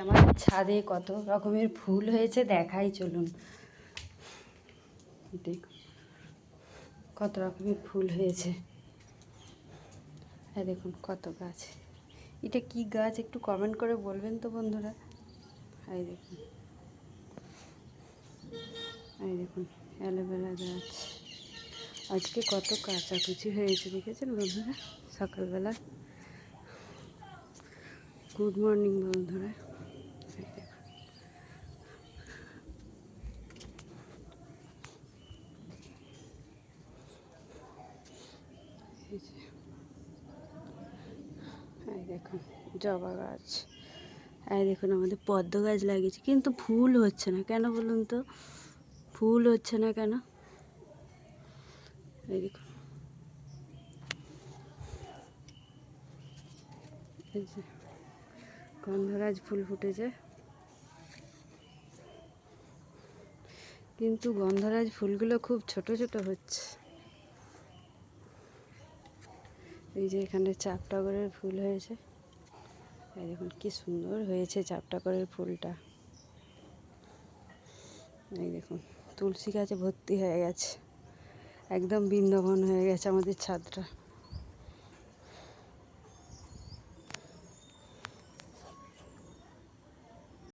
আমার ছাদে কত রকমের ফুল হয়েছে দেখাই, চলুন। দেখুন কত রকমের ফুল হয়েছে। হ্যাঁ দেখুন কত গাছ। এটা কি গাছ একটু কমেন্ট করে বলবেন তো বন্ধুরা। এই দেখুন, এই দেখুন অ্যালোভেরা গাছ। আজকে কত কাচাকুচি হয়েছে দেখেছেন বন্ধুরা সকালবেলা। গুড মর্নিং বন্ধুরা। এই দেখুন এই দেখুন জবা গাছ। এই দেখুন আমাদের পদ্ম গাছ লাগিয়েছে, কিন্তু ফুল হচ্ছে না কেন বলুন তো? ফুল হচ্ছে না কেন? এই দেখুন, এই যে গন্ধরাজ ফুল ফুটেছে, কিন্তু গন্ধরাজ ফুলগুলো খুব ছোট ছোট হচ্ছে। এই যে এখানে চাপটাগরের ফুল হয়েছে, এই দেখুন কি সুন্দর হয়েছে চাপটাগরের ফুলটা। এই দেখুন তুলসী গাছে ভর্তি হয়ে গেছে, একদম বৃন্দাবন হয়ে গেছে আমাদের ছাদটা।